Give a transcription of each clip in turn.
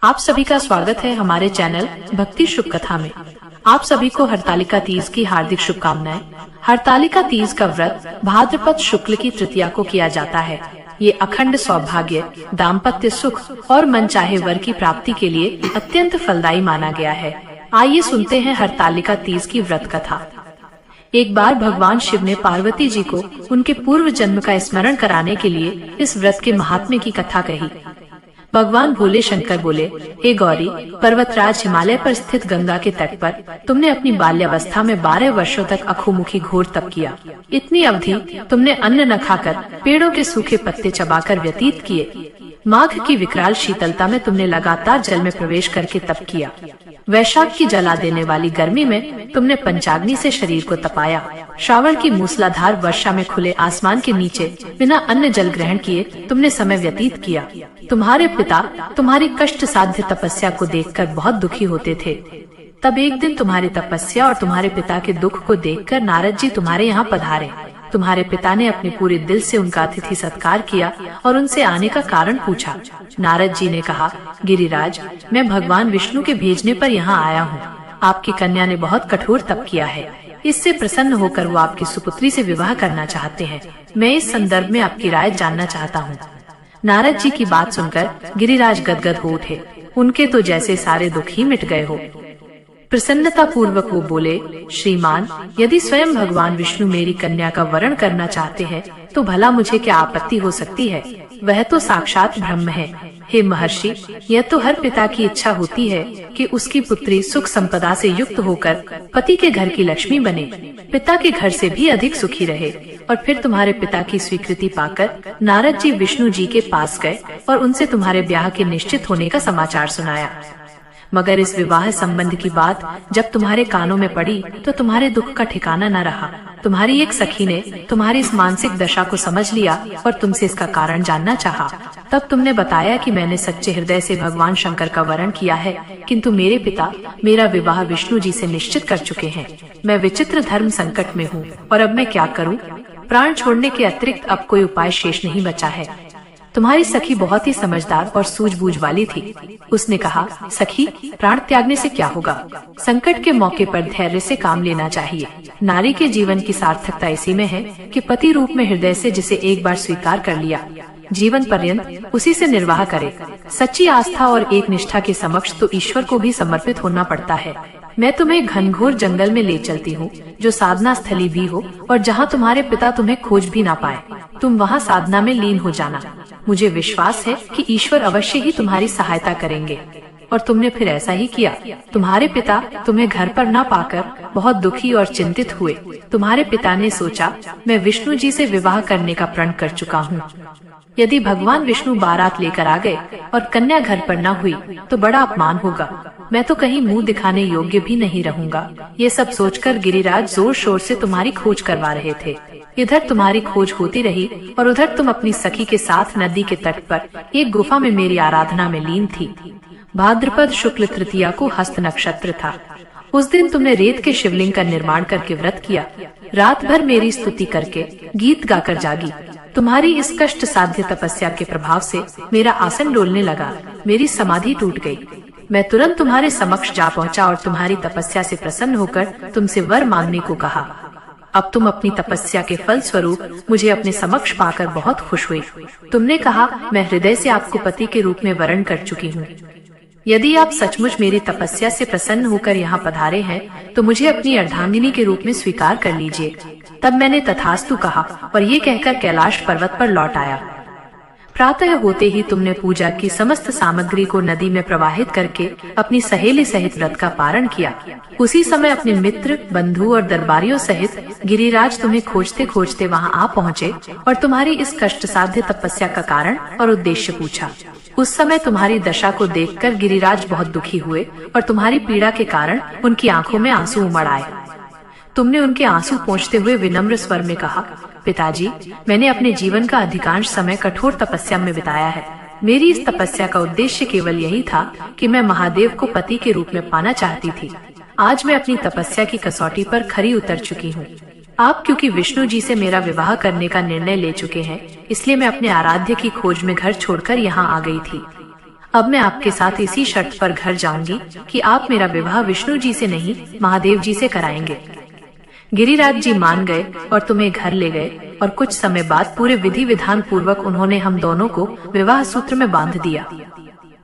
आप सभी का स्वागत है हमारे चैनल भक्ति शुभ कथा में। आप सभी को हरतालिका तीज की हार्दिक शुभकामनाएं। हरतालिका तीज का व्रत भाद्रपद शुक्ल की तृतीया को किया जाता है। ये अखंड सौभाग्य, दाम्पत्य सुख और मनचाहे वर की प्राप्ति के लिए अत्यंत फलदायी माना गया है। आइए सुनते हैं हरतालिका तीज की व्रत कथा। एक बार भगवान शिव ने पार्वती जी को उनके पूर्व जन्म का स्मरण कराने के लिए इस व्रत के महात्म्य की कथा कही। भगवान भोले शंकर बोले, हे गौरी, पर्वतराज हिमालय पर स्थित गंगा के तट पर तुमने अपनी बाल्यावस्था में 12 वर्षों तक अखोमुखी घोर तप किया। इतनी अवधि तुमने अन्न न खाकर पेड़ों के सूखे पत्ते चबाकर व्यतीत किए। माघ की विकराल शीतलता में तुमने लगातार जल में प्रवेश करके तप किया। वैशाख की जला देने वाली गर्मी में तुमने पंचाग्नि से शरीर को तपाया। श्रावण की मूसलाधार वर्षा में खुले आसमान के नीचे बिना अन्न जल ग्रहण किए तुमने समय व्यतीत किया। तुम्हारे पिता तुम्हारी कष्ट साध्य तपस्या को देखकर बहुत दुखी होते थे। तब एक दिन तुम्हारी तपस्या और तुम्हारे पिता के दुख को देखकर नारद जी तुम्हारे यहाँ पधारे। तुम्हारे पिता ने अपने पूरे दिल से उनका अतिथि सत्कार किया और उनसे आने का कारण पूछा। नारद जी ने कहा, गिरिराज, मैं भगवान विष्णु के भेजने पर यहाँ आया हूँ। आपकी कन्या ने बहुत कठोर तप किया है। इससे प्रसन्न होकर वो आपकी सुपुत्री से विवाह करना चाहते हैं। मैं इस संदर्भ में आपकी राय जानना चाहता हूँ। नारद जी की बात सुनकर गिरिराज गदगद हो उठे। उनके तो जैसे सारे दुख ही मिट गए हो। प्रसन्नता पूर्वक वो बोले, श्रीमान, यदि स्वयं भगवान विष्णु मेरी कन्या का वरण करना चाहते हैं तो भला मुझे क्या आपत्ति हो सकती है। वह तो साक्षात ब्रह्म है। हे महर्षि, यह तो हर पिता की इच्छा होती है कि उसकी पुत्री सुख संपदा से युक्त होकर पति के घर की लक्ष्मी बने, पिता के घर से भी अधिक सुखी रहे। और फिर तुम्हारे पिता की स्वीकृति पाकर नारद जी विष्णु जी के पास गए और उनसे तुम्हारे ब्याह के निश्चित होने का समाचार सुनाया। मगर इस विवाह संबंध की बात जब तुम्हारे कानों में पड़ी तो तुम्हारे दुख का ठिकाना न रहा। तुम्हारी एक सखी ने तुम्हारी इस मानसिक दशा को समझ लिया और तुमसे इसका कारण जानना चाहा। तब तुमने बताया कि मैंने सच्चे हृदय से भगवान शंकर का वरण किया है, किंतु मेरे पिता मेरा विवाह विष्णु जी से निश्चित कर चुके हैं। मैं विचित्र धर्म संकट में हूँ और अब मैं क्या करूँ। प्राण छोड़ने के अतिरिक्त अब कोई उपाय शेष नहीं बचा है। तुम्हारी सखी बहुत ही समझदार और सूझबूझ वाली थी। उसने कहा, सखी, प्राण त्यागने से क्या होगा। संकट के मौके पर धैर्य से काम लेना चाहिए। नारी के जीवन की सार्थकता इसी में है कि पति रूप में हृदय से जिसे एक बार स्वीकार कर लिया, जीवन पर्यंत उसी से निर्वाह करे। सच्ची आस्था और एक निष्ठा के समक्ष तो ईश्वर को भी समर्पित होना पड़ता है। मैं तुम्हें घनघोर जंगल में ले चलती हूँ, जो साधना स्थली भी हो और जहाँ तुम्हारे पिता तुम्हें खोज भी ना पाए। तुम वहाँ साधना में लीन हो जाना। मुझे विश्वास है कि ईश्वर अवश्य ही तुम्हारी सहायता करेंगे। और तुमने फिर ऐसा ही किया। तुम्हारे पिता तुम्हें घर पर न पाकर बहुत दुखी और चिंतित हुए। तुम्हारे पिता ने सोचा, मैं विष्णु जी से विवाह करने का प्रण कर चुका हूँ। यदि भगवान विष्णु बारात लेकर आ गए और कन्या घर पर न हुई तो बड़ा अपमान होगा। मैं तो कहीं मुंह दिखाने योग्य भी नहीं रहूंगा। ये सब सोचकर गिरिराज जोर शोर से तुम्हारी खोज करवा रहे थे। इधर तुम्हारी खोज होती रही और उधर तुम अपनी सखी के साथ नदी के तट पर एक गुफा में मेरी आराधना में लीन थी। भाद्रपद शुक्ल तृतीया को हस्त नक्षत्र था। उस दिन तुमने रेत के शिवलिंग का निर्माण करके व्रत किया। रात भर मेरी स्तुति करके गीत गाकर जागी। तुम्हारी इस कष्ट साध्य तपस्या के प्रभाव से मेरा आसन डोलने लगा। मेरी समाधि टूट गई। मैं तुरंत तुम्हारे समक्ष जा पहुंचा और तुम्हारी तपस्या से प्रसन्न होकर तुमसे वर मांगने को कहा। अब तुम अपनी तपस्या के फल स्वरूप मुझे अपने समक्ष पाकर बहुत खुश हुए। तुमने कहा, मैं हृदय से आपको पति के रूप में वरण कर चुकी हूँ। यदि आप सचमुच मेरी तपस्या से प्रसन्न होकर यहाँ पधारे हैं तो मुझे अपनी अर्धांगिनी के रूप में स्वीकार कर लीजिए। तब मैंने तथास्तु कहा और ये कहकर कैलाश पर्वत पर लौट आया। प्रातः होते ही तुमने पूजा की समस्त सामग्री को नदी में प्रवाहित करके अपनी सहेली सहित व्रत का पारण किया। उसी समय अपने मित्र, बंधु और दरबारियों सहित गिरिराज तुम्हें खोजते खोजते वहां आ पहुँचे और तुम्हारी इस कष्ट साध्य तपस्या का कारण और उद्देश्य पूछा। उस समय तुम्हारी दशा को देखकर गिरिराज बहुत दुखी हुए और तुम्हारी पीड़ा के कारण उनकी आंखों में आंसू उमड़ आए। तुमने उनके आंसू पोंछते हुए विनम्र स्वर में कहा, पिताजी, मैंने अपने जीवन का अधिकांश समय कठोर तपस्या में बिताया है। मेरी इस तपस्या का उद्देश्य केवल यही था कि मैं महादेव को पति के रूप में पाना चाहती थी। आज मैं अपनी तपस्या की कसौटी पर खरी उतर चुकी हूँ। आप क्योंकि विष्णु जी से मेरा विवाह करने का निर्णय ले चुके हैं, इसलिए मैं अपने आराध्य की खोज में घर छोड़कर यहाँ आ गई थी। अब मैं आपके साथ इसी शर्त पर घर जाऊंगी कि आप मेरा विवाह विष्णु जी से नहीं महादेव जी से कराएंगे। गिरिराज जी मान गए और तुम्हें घर ले गए और कुछ समय बाद पूरे विधि विधान पूर्वक उन्होंने हम दोनों को विवाह सूत्र में बांध दिया।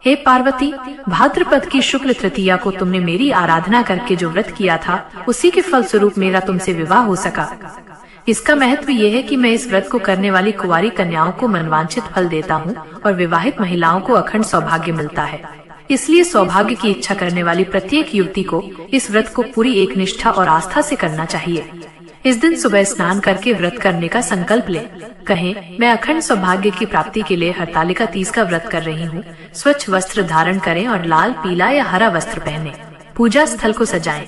हे पार्वती, भाद्रपद की शुक्ल तृतीया को तुमने मेरी आराधना करके जो व्रत किया था, उसी के फल स्वरूप मेरा तुमसे विवाह हो सका। इसका महत्व ये है कि मैं इस व्रत को करने वाली कुंवारी कन्याओं को मनवांछित फल देता हूँ और विवाहित महिलाओं को अखंड सौभाग्य मिलता है। इसलिए सौभाग्य की इच्छा करने वाली प्रत्येक युवती को इस व्रत को पूरी एक निष्ठा और आस्था से करना चाहिए। इस दिन सुबह स्नान करके व्रत करने का संकल्प ले। कहें, मैं अखंड सौभाग्य की प्राप्ति के लिए हरतालिका तीज का व्रत कर रही हूँ। स्वच्छ वस्त्र धारण करें और लाल, पीला या हरा वस्त्र पहने। पूजा स्थल को सजाएं।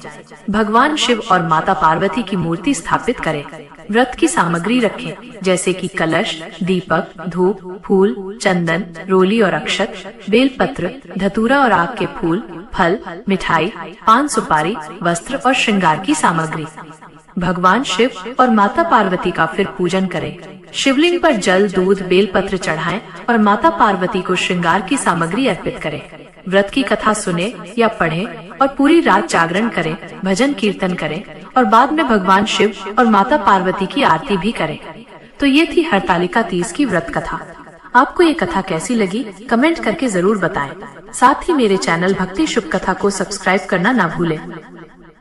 भगवान शिव और माता पार्वती की मूर्ति स्थापित करें। व्रत की सामग्री रखें, जैसे कि कलश, दीपक, धूप, फूल, चंदन, रोली और अक्षत, बेलपत्र, धतूरा और आग के फूल, फल, मिठाई, पान सुपारी, वस्त्र और श्रृंगार की सामग्री। भगवान शिव और माता पार्वती का फिर पूजन करें। शिवलिंग पर जल, दूध, बेलपत्र चढ़ाएं और माता पार्वती को श्रृंगार की सामग्री अर्पित करें। व्रत की कथा सुने या पढ़ें और पूरी रात जागरण करें, भजन कीर्तन करें और बाद में भगवान शिव और माता पार्वती की आरती भी करें। तो ये थी हरतालिका तीज की व्रत कथा। आपको ये कथा कैसी लगी कमेंट करके जरूर बताएं। साथ ही मेरे चैनल भक्ति शुभ कथा को सब्सक्राइब करना ना भूलें।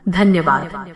धन्यवाद।